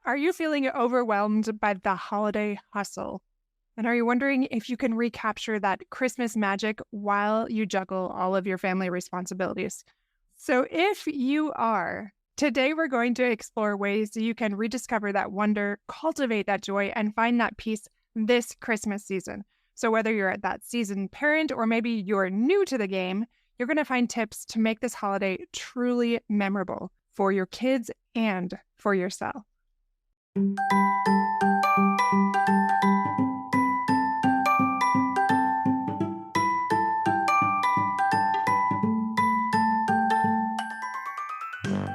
Are you feeling overwhelmed by the holiday hustle? And are you wondering if you can recapture that Christmas magic while you juggle all of your family responsibilities? So, if you are, today we're going to explore ways you can rediscover that wonder, cultivate that joy, and find that peace this Christmas season. So, whether you're at that seasoned parent or maybe you're new to the game, you're going to find tips to make this holiday truly memorable for your kids and for yourself.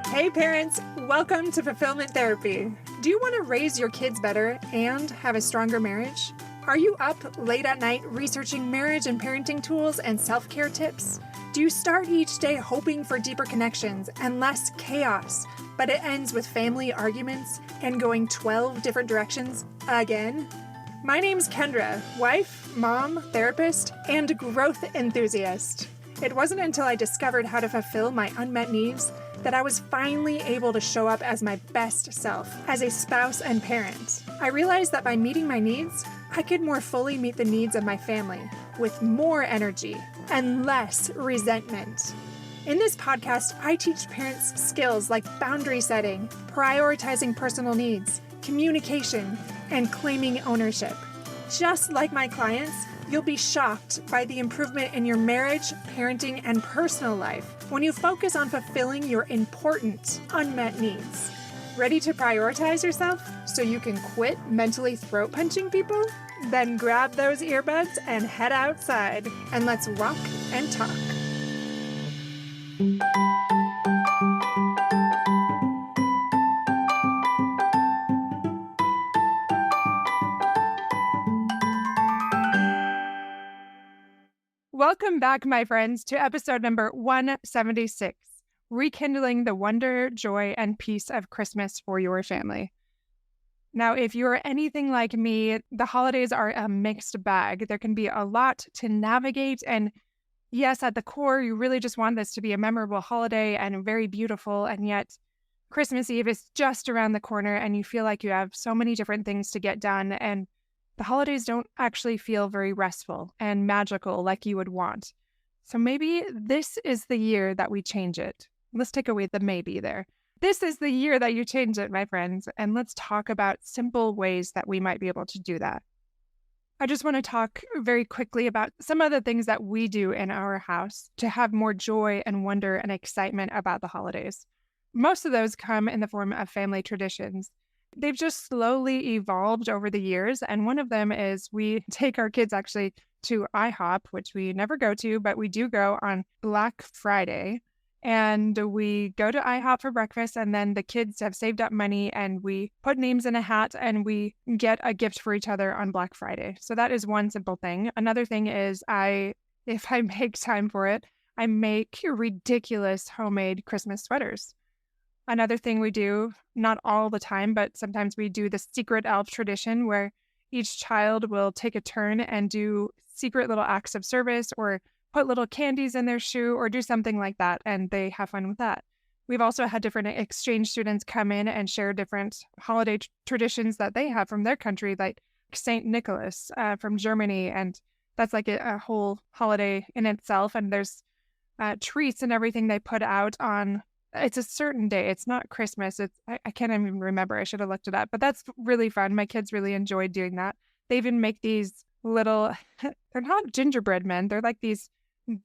Hey parents, welcome to Fulfillment Therapy. Do you want to raise your kids better and have a stronger marriage? Are you up late at night researching marriage and parenting tools and self-care tips? Do you start each day hoping for deeper connections and less chaos, but it ends with family arguments and going 12 different directions again? My name's Kendra, wife, mom, therapist, and growth enthusiast. It wasn't until I discovered how to fulfill my unmet needs that I was finally able to show up as my best self as a spouse and parent. I realized that by meeting my needs, I could more fully meet the needs of my family with more energy and less resentment. In this podcast, I teach parents skills like boundary setting, prioritizing personal needs, communication, and claiming ownership. Just like my clients, you'll be shocked by the improvement in your marriage, parenting, and personal life when you focus on fulfilling your important unmet needs. Ready to prioritize yourself so you can quit mentally throat punching people? Then grab those earbuds and head outside, and let's walk and talk. Welcome back, my friends, to episode number 176, Rekindling the Wonder, Joy, and Peace of Christmas for Your Family. Now, if you're anything like me, the holidays are a mixed bag. There can be a lot to navigate, and yes, at the core, you really just want this to be a memorable holiday and very beautiful, and yet Christmas Eve is just around the corner, and you feel like you have so many different things to get done, and the holidays don't actually feel very restful and magical like you would want. So maybe this is the year that we change it. Let's take away the maybe there. This is the year that you change it, my friends, and let's talk about simple ways that we might be able to do that. I just want to talk very quickly about some of the things that we do in our house to have more joy and wonder and excitement about the holidays. Most of those come in the form of family traditions. They've just slowly evolved over the years, and one of them is we take our kids actually to IHOP, which we never go to, but we do go on Black Friday, and we go to IHOP for breakfast, and then the kids have saved up money, and we put names in a hat, and we get a gift for each other on Black Friday. So that is one simple thing. Another thing is if I make time for it, I make ridiculous homemade Christmas sweaters. Another thing we do, not all the time, but sometimes we do the secret elf tradition where each child will take a turn and do secret little acts of service or put little candies in their shoe or do something like that, and they have fun with that. We've also had different exchange students come in and share different holiday traditions that they have from their country, like St. Nicholas from Germany, and that's like a whole holiday in itself, and there's treats and everything they put out on. It's a certain day. It's not Christmas. I can't even remember. I should have looked it up. But that's really fun. My kids really enjoyed doing that. They even make these little, they're not gingerbread men. They're like these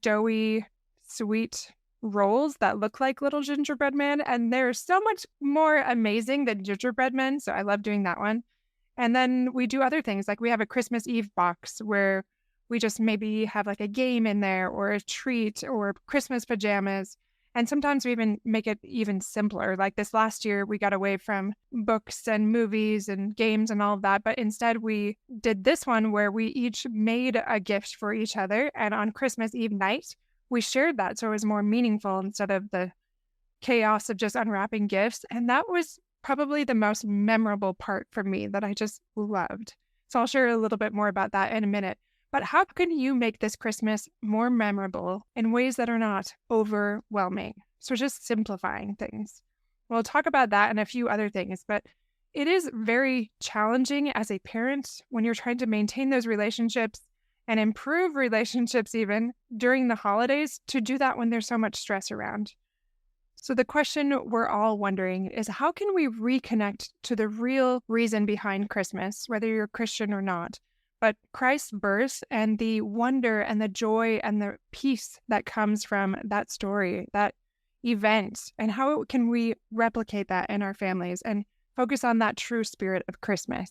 doughy, sweet rolls that look like little gingerbread men. And they're so much more amazing than gingerbread men. So I love doing that one. And then we do other things. Like we have a Christmas Eve box where we just maybe have like a game in there or a treat or Christmas pajamas. And sometimes we even make it even simpler. Like this last year, we got away from books and movies and games and all of that. But instead, we did this one where we each made a gift for each other. And on Christmas Eve night, we shared that. So it was more meaningful instead of the chaos of just unwrapping gifts. And that was probably the most memorable part for me that I just loved. So I'll share a little bit more about that in a minute. But how can you make this Christmas more memorable in ways that are not overwhelming? So just simplifying things. We'll talk about that and a few other things, but It is very challenging as a parent when you're trying to maintain those relationships and improve relationships even during the holidays to do that when there's so much stress around. So the question we're all wondering is, how can we reconnect to the real reason behind Christmas, whether you're Christian or not? But Christ's birth and the wonder and the joy and the peace that comes from that story, that event, and how can we replicate that in our families and focus on that true spirit of Christmas?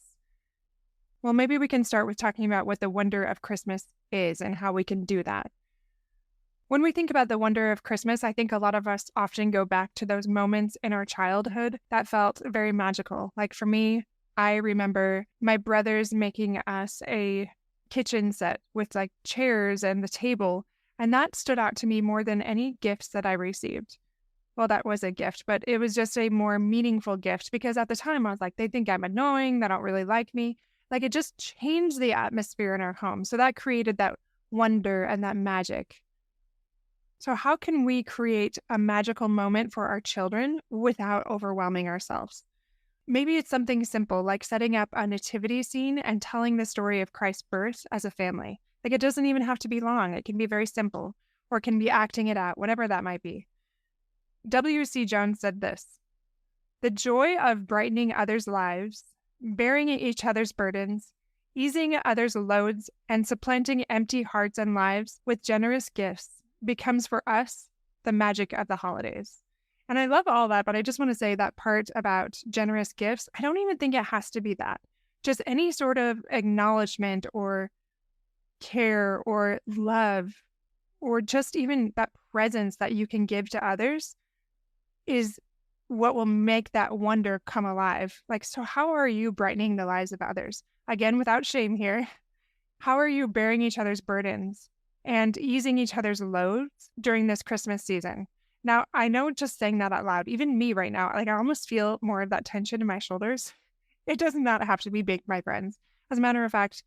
Well, maybe we can start with talking about what the wonder of Christmas is and how we can do that. When we think about the wonder of Christmas, I think a lot of us often go back to those moments in our childhood that felt very magical. Like for me, I remember my brothers making us a kitchen set with like chairs and the table, and that stood out to me more than any gifts that I received. Well, that was a gift, but it was just a more meaningful gift because at the time I was like, they think I'm annoying, they don't really like me. Like it just changed the atmosphere in our home. So that created that wonder and that magic. So how can we create a magical moment for our children without overwhelming ourselves? Maybe it's something simple like setting up a nativity scene and telling the story of Christ's birth as a family. Like it doesn't even have to be long. It can be very simple, or it can be acting it out, whatever that might be. W.C. Jones said this: "The joy of brightening others' lives, bearing each other's burdens, easing others' loads, and supplanting empty hearts and lives with generous gifts becomes for us the magic of the holidays." And I love all that, but I just want to say that part about generous gifts, I don't even think it has to be that. Just any sort of acknowledgement or care or love, or just even that presence that you can give to others is what will make that wonder come alive. Like, so how are you brightening the lives of others? Again, without shame here, how are you bearing each other's burdens and easing each other's loads during this Christmas season? Now, I know just saying that out loud, even me right now, like I almost feel more of that tension in my shoulders. It does not have to be big, my friends. As a matter of fact,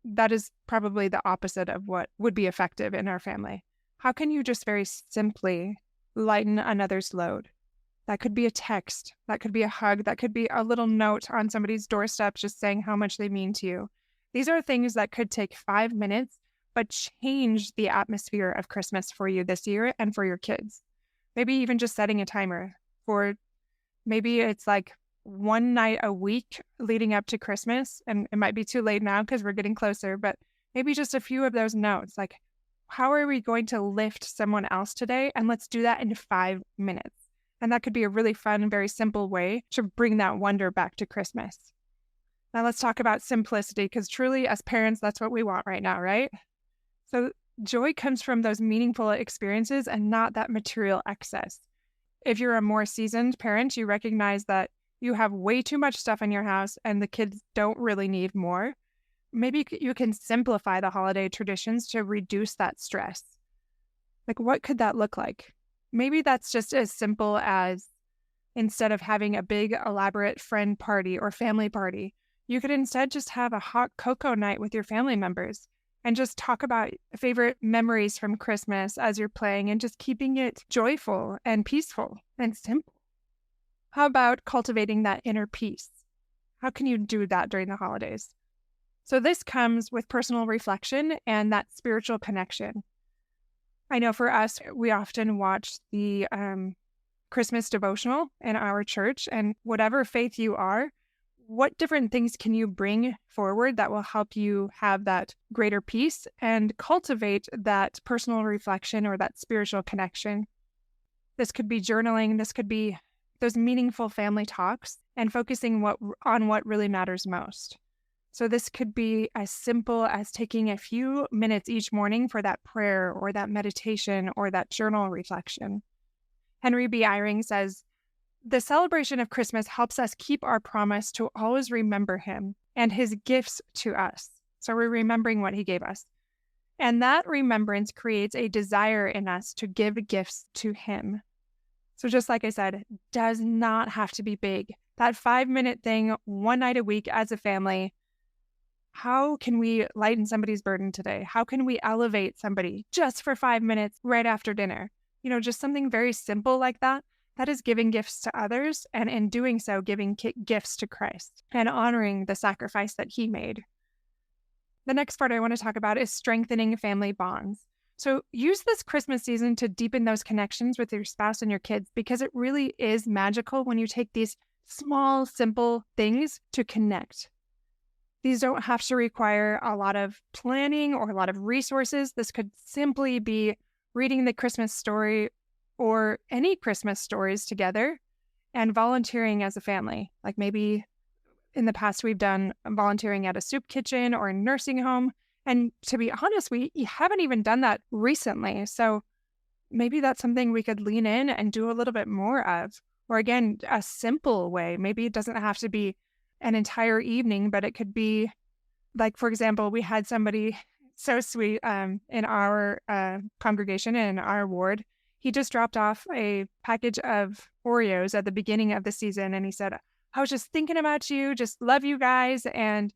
that is probably the opposite of what would be effective in our family. How can you just very simply lighten another's load? That could be a text, that could be a hug, that could be a little note on somebody's doorstep just saying how much they mean to you. These are things that could take 5 minutes, but change the atmosphere of Christmas for you this year and for your kids. Maybe even just setting a timer for, maybe it's like one night a week leading up to Christmas. And it might be too late now because we're getting closer, but maybe just a few of those notes. Like, how are we going to lift someone else today? And let's do that in 5 minutes. And that could be a really fun, very simple way to bring that wonder back to Christmas. Now let's talk about simplicity, because truly as parents, that's what we want right now, right? So joy comes from those meaningful experiences and not that material excess. If you're a more seasoned parent, you recognize that you have way too much stuff in your house and the kids don't really need more. Maybe you can simplify the holiday traditions to reduce that stress. Like, what could that look like? Maybe that's just as simple as, instead of having a big elaborate friend party or family party, you could instead just have a hot cocoa night with your family members and just talk about favorite memories from Christmas as you're playing and just keeping it joyful and peaceful and simple. How about cultivating that inner peace? How can you do that during the holidays? So this comes with personal reflection and that spiritual connection. I know for us, we often watch the Christmas devotional in our church, and whatever faith you are, what different things can you bring forward that will help you have that greater peace and cultivate that personal reflection or that spiritual connection? This could be journaling. This could be those meaningful family talks and focusing on what really matters most. So this could be as simple as taking a few minutes each morning for that prayer or that meditation or that journal reflection. Henry B. Eyring says, "The celebration of Christmas helps us keep our promise to always remember him and his gifts to us." So we're remembering what he gave us. And that remembrance creates a desire in us to give gifts to him. So just like I said, it does not have to be big. That 5-minute thing, one night a week as a family. How can we lighten somebody's burden today? How can we elevate somebody just for 5 minutes right after dinner? Just something very simple like that That is giving gifts to others, and in doing so, giving gifts to Christ and honoring the sacrifice that he made. The next part I want to talk about is strengthening family bonds. So use this Christmas season to deepen those connections with your spouse and your kids, because it really is magical when you take these small, simple things to connect. These don't have to require a lot of planning or a lot of resources. This could simply be reading the Christmas story or any Christmas stories together and volunteering as a family. Like maybe in the past, we've done volunteering at a soup kitchen or a nursing home. And to be honest, we haven't even done that recently. So maybe that's something we could lean in and do a little bit more of. Or again, a simple way. Maybe it doesn't have to be an entire evening, but it could be like, for example, we had somebody so sweet in our congregation, in our ward. He just dropped off a package of Oreos at the beginning of the season. And he said, I was just thinking about you, just love you guys. And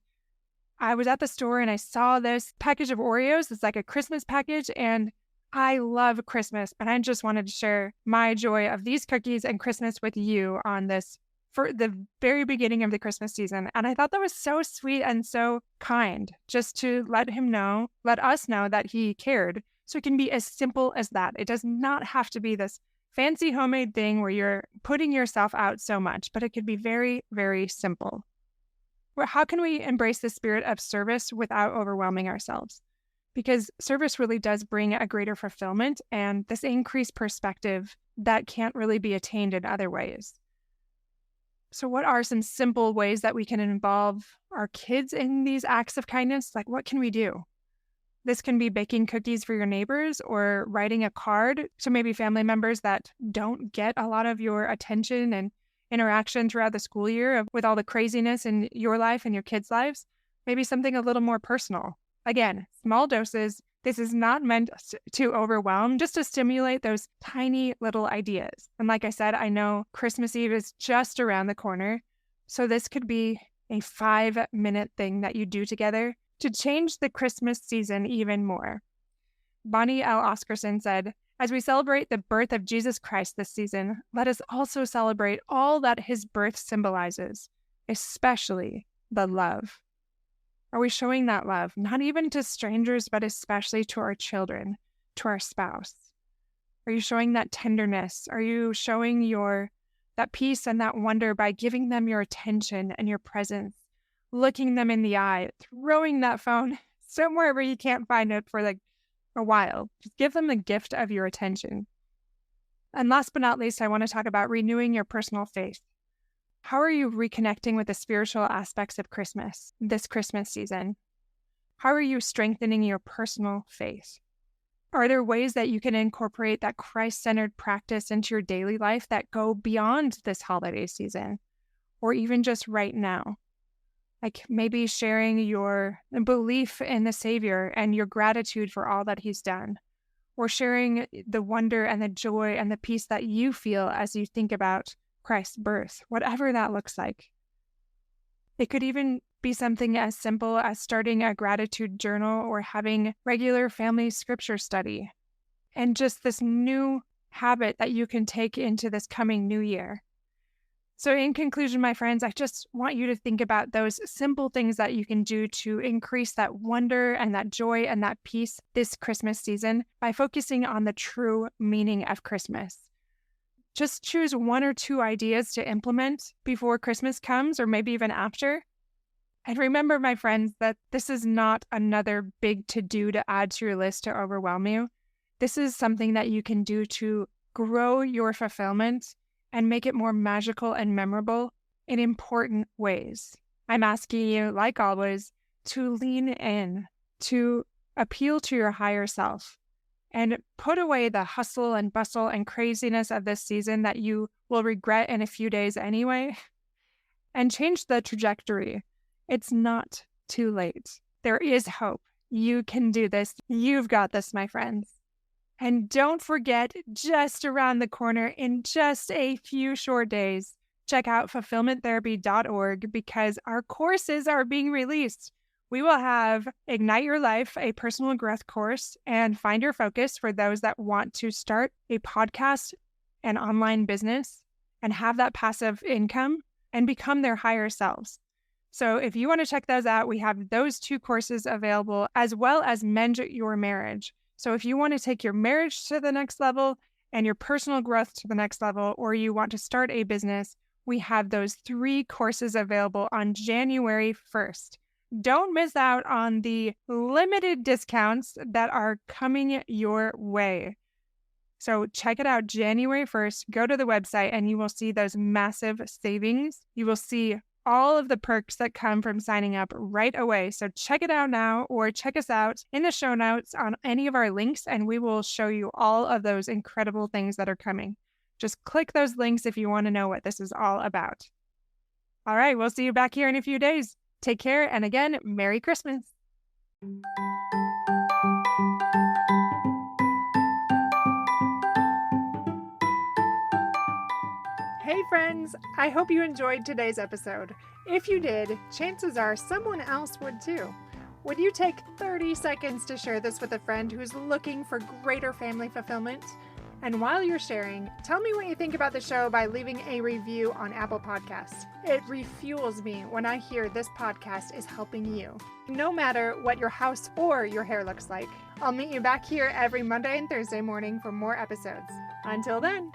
I was at the store and I saw this package of Oreos. It's like a Christmas package. And I love Christmas. And I just wanted to share my joy of these cookies and Christmas with you on this for the very beginning of the Christmas season. And I thought that was so sweet and so kind, just to let us know that he cared. So it can be as simple as that. It does not have to be this fancy homemade thing where you're putting yourself out so much, but it could be very, very simple. How can we embrace the spirit of service without overwhelming ourselves? Because service really does bring a greater fulfillment and this increased perspective that can't really be attained in other ways. So what are some simple ways that we can involve our kids in these acts of kindness? Like, what can we do? This can be baking cookies for your neighbors or writing a card to maybe family members that don't get a lot of your attention and interaction throughout the school year with all the craziness in your life and your kids' lives. Maybe something a little more personal. Again, small doses. This is not meant to overwhelm, just to stimulate those tiny little ideas. And like I said, I know Christmas Eve is just around the corner. So this could be a 5-minute thing that you do together to change the Christmas season even more. Bonnie L. Oscarson said, as we celebrate the birth of Jesus Christ this season, let us also celebrate all that his birth symbolizes, especially the love. Are we showing that love, not even to strangers, but especially to our children, to our spouse? Are you showing that tenderness? Are you showing that peace and that wonder by giving them your attention and your presence, looking them in the eye, throwing that phone somewhere where you can't find it for like a while? Just give them the gift of your attention. And last but not least, I want to talk about renewing your personal faith. How are you reconnecting with the spiritual aspects of Christmas this Christmas season? How are you strengthening your personal faith? Are there ways that you can incorporate that Christ-centered practice into your daily life that go beyond this holiday season, or even just right now? Like maybe sharing your belief in the Savior and your gratitude for all that he's done, or sharing the wonder and the joy and the peace that you feel as you think about Christ's birth, whatever that looks like. It could even be something as simple as starting a gratitude journal or having regular family scripture study, and just this new habit that you can take into this coming new year. So in conclusion, my friends, I just want you to think about those simple things that you can do to increase that wonder and that joy and that peace this Christmas season by focusing on the true meaning of Christmas. Just choose 1 or 2 ideas to implement before Christmas comes, or maybe even after. And remember, my friends, that this is not another big to-do to add to your list to overwhelm you. This is something that you can do to grow your fulfillment and make it more magical and memorable in important ways. I'm asking you, like always, to lean in, to appeal to your higher self, and put away the hustle and bustle and craziness of this season that you will regret in a few days anyway, and change the trajectory. It's not too late. There is hope. You can do this. You've got this, my friends. And don't forget, just around the corner, in just a few short days, check out fulfillmenttherapy.org, because our courses are being released. We will have Ignite Your Life, a personal growth course, and Find Your Focus for those that want to start a podcast an online business and have that passive income and become their higher selves. So if you want to check those out, we have those 2 courses available, as well as Mend Your Marriage. So if you want to take your marriage to the next level and your personal growth to the next level, or you want to start a business, we have those 3 courses available on January 1st. Don't miss out on the limited discounts that are coming your way. So check it out January 1st. Go to the website and you will see those massive savings. You will see all of the perks that come from signing up right away. So check it out now, or check us out in the show notes on any of our links, and we will show you all of those incredible things that are coming. Just click those links if you want to know what this is all about. All right, we'll see you back here in a few days. Take care, and again, Merry Christmas. Hey friends, I hope you enjoyed today's episode. If you did, chances are someone else would too. Would you take 30 seconds to share this with a friend who's looking for greater family fulfillment? And while you're sharing, tell me what you think about the show by leaving a review on Apple Podcasts. It refuels me when I hear this podcast is helping you. No matter what your house or your hair looks like, I'll meet you back here every Monday and Thursday morning for more episodes. Until then.